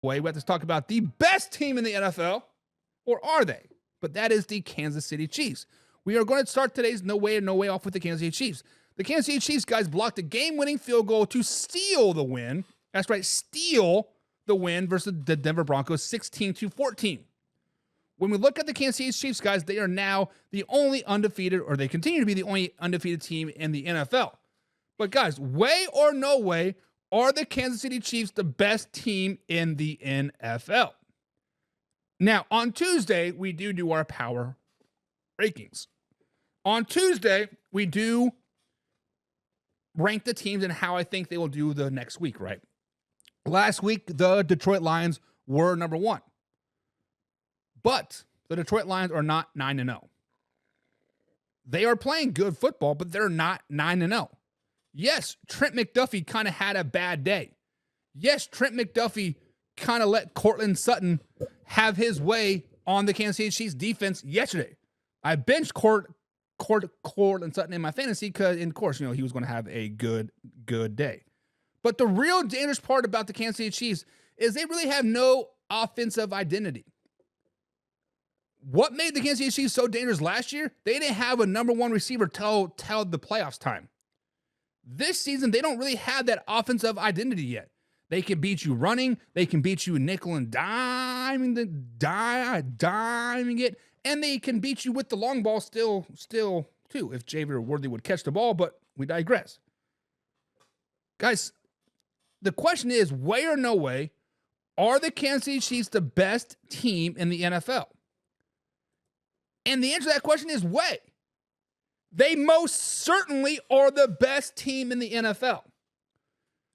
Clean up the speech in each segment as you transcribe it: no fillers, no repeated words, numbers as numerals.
way, we have to talk about the best team in the NFL, or are they? But that is the Kansas City Chiefs. We are going to start today's No Way off with the Kansas City Chiefs. The Kansas City Chiefs, guys, blocked a game-winning field goal to steal the win. That's right, steal the win versus the Denver Broncos, 16-14. When we look at the Kansas City Chiefs, guys, they are now the only undefeated, or they continue to be the only undefeated team in the NFL. But guys, way or no way, are the Kansas City Chiefs the best team in the NFL? Now, on Tuesday, we do our power rankings. On Tuesday, we do rank the teams and how I think they will do the next week, right? Last week, the Detroit Lions were number one. But the Detroit Lions are not 9-0. They are playing good football, but they're not 9-0. Yes, Trent McDuffie kind of had a bad day. Yes, Trent McDuffie kind of let Courtland Sutton have his way on the Kansas City Chiefs defense yesterday. I benched Courtland Sutton in my fantasy because, of course, he was going to have a good day. But the real dangerous part about the Kansas City Chiefs is they really have no offensive identity. What made the Kansas City Chiefs so dangerous last year? They didn't have a number one receiver till the playoffs time. This season, they don't really have that offensive identity yet. They can beat you running. They can beat you nickel and diming it. And they can beat you with the long ball still too, if Xavier Worthy would catch the ball, but we digress. Guys, the question is, way or no way, are the Kansas City Chiefs the best team in the NFL? And the answer to that question is way. They most certainly are the best team in the NFL.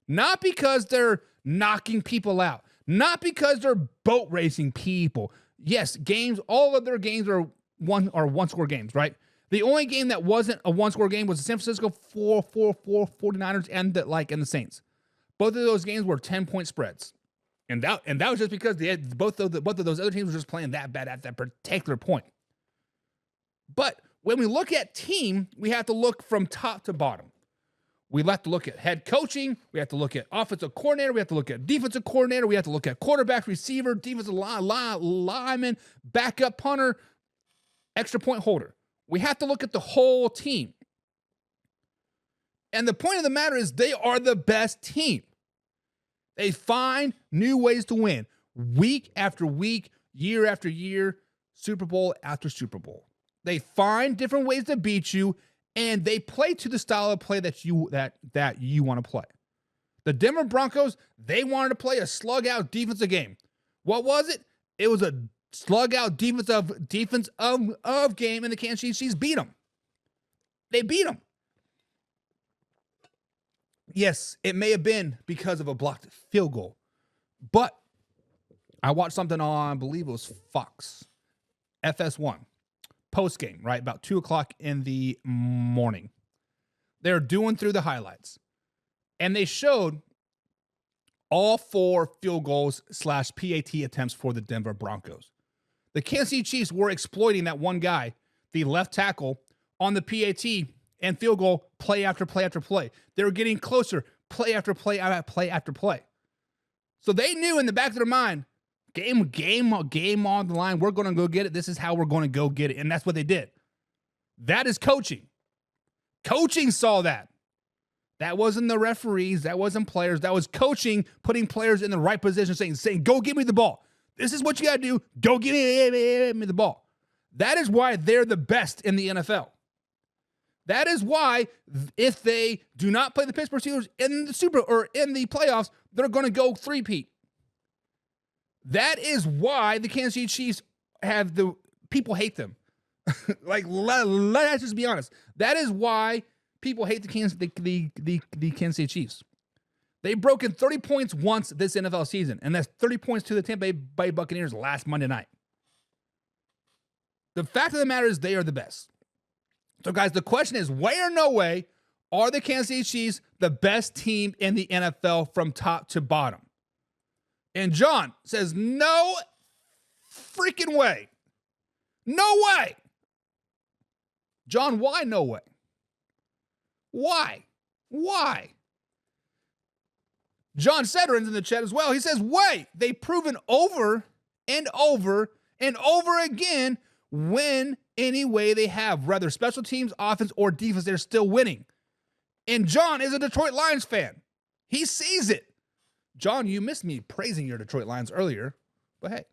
Not because they're knocking people out. Not because they're boat racing people. Yes, all of their games are one-score games, right? The only game that wasn't a one-score game was the San Francisco 49ers and the Saints. Both of those games were 10-point spreads. And that was just because both of those other teams were just playing that bad at that particular point. But when we look at team, we have to look from top to bottom. We have to look at head coaching. We have to look at offensive coordinator. We have to look at defensive coordinator. We have to look at quarterback, receiver, defensive lineman, backup punter, extra point holder. We have to look at the whole team. And the point of the matter is they are the best team. They find new ways to win week after week, year after year, Super Bowl after Super Bowl. They find different ways to beat you, and they play to the style of play that you want to play. The Denver Broncos, they wanted to play a slug-out defensive game. What was it? It was a slug-out defense of game, and the Kansas City Chiefs beat them. They beat them. Yes, it may have been because of a blocked field goal, but I watched something on, I believe it was Fox, FS1. Post game, right? About 2:00 in the morning. They're doing through the highlights. And they showed all 4 field goals / PAT attempts for the Denver Broncos. The Kansas City Chiefs were exploiting that one guy, the left tackle, on the PAT and field goal play after play after play. They were getting closer, play after play after play. So they knew in the back of their mind, game on the line. We're going to go get it. This is how we're going to go get it. And that's what they did. That is coaching. Coaching saw that. That wasn't the referees. That wasn't players. That was coaching, putting players in the right position, saying, go give me the ball. This is what you got to do. Go give me the ball. That is why they're the best in the NFL. That is why if they do not play the Pittsburgh Steelers in the playoffs, they're going to go three-peat. That is why the Kansas City Chiefs people hate them. Let's just be honest. That is why people hate the Kansas City Chiefs. They've broken 30 points once this NFL season, and that's 30 points to the Tampa Bay Buccaneers last Monday night. The fact of the matter is they are the best. So, guys, the question is, way or no way, are the Kansas City Chiefs the best team in the NFL from top to bottom? And John says, no freaking way. No way. John, why no way? Why? John Sederin's in the chat as well. He says, wait, they've proven over and over and over again when any way they have, whether special teams, offense, or defense, they're still winning. And John is a Detroit Lions fan. He sees it. John, you missed me praising your Detroit Lions earlier, but hey,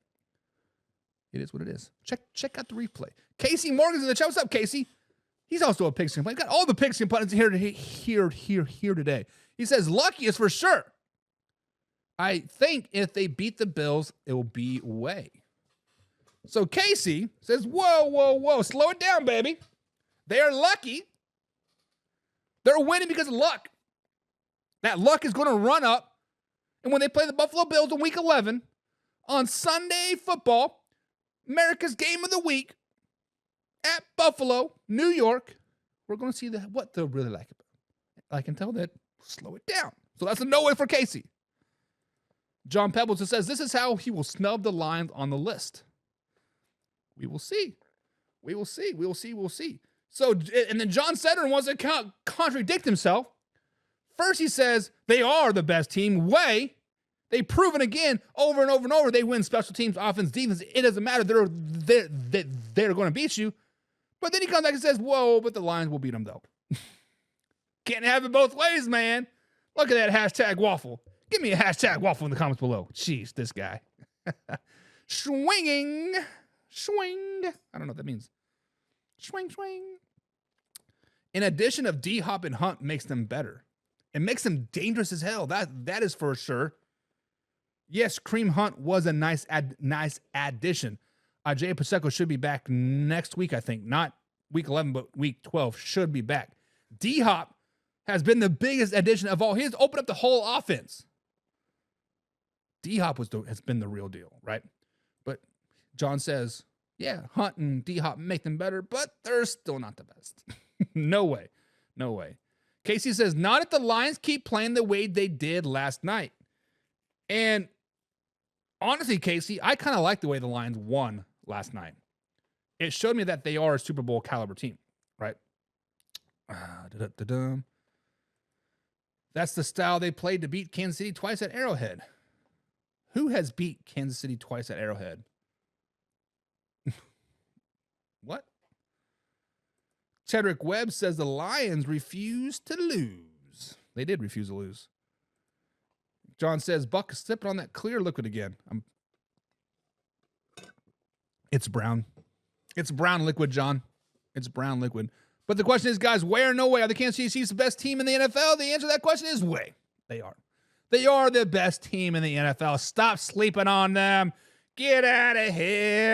it is what it is. Check out the replay. Casey Morgan's in the chat. What's up, Casey? He's also a Pigskin pundit. Got all the Pigskin pundits here today. He says luckiest for sure. I think if they beat the Bills, it will be way. So Casey says, whoa, slow it down, baby. They are lucky. They're winning because of luck. That luck is going to run up. And when they play the Buffalo Bills in Week 11 on Sunday Football, America's Game of the Week at Buffalo, New York, we're going to see what they'll really like about it. I can tell that. Slow it down. So that's a no way for Casey. John Pebbles says this is how he will snub the Lions on the list. We will see. We will see. So, and then John Sederin wants to contradict himself. First, he says they are the best team. They've proven again over and over and over. They win special teams, offense, defense. It doesn't matter. They're going to beat you. But then he comes back and says, whoa, but the Lions will beat them, though. Can't have it both ways, man. Look at that hashtag waffle. Give me a hashtag waffle in the comments below. Jeez, this guy. Swing. I don't know what that means. Swing. In addition of D-Hop and Hunt makes them better. It makes them dangerous as hell. That is for sure. Yes, Kareem Hunt was a nice addition. Jay Pacheco should be back next week, I think. Not week 11, but week 12 should be back. D-Hop has been the biggest addition of all. He has opened up the whole offense. D-Hop has been the real deal, right? But John says, yeah, Hunt and D-Hop make them better, but they're still not the best. No way. Casey says, not if the Lions keep playing the way they did last night. And honestly, Casey, I kind of like the way the Lions won last night. It showed me that they are a Super Bowl caliber team, right? That's the style they played to beat Kansas City twice at Arrowhead. Who has beat Kansas City twice at Arrowhead? What? Chedrick Webb says the Lions refuse to lose. They did refuse to lose. John says, Buck is sipping on that clear liquid again. It's brown. It's brown liquid, John. It's brown liquid. But the question is, guys, way or no way? Are the Kansas City Chiefs the best team in the NFL? The answer to that question is way. They are. They are the best team in the NFL. Stop sleeping on them. Get out of here.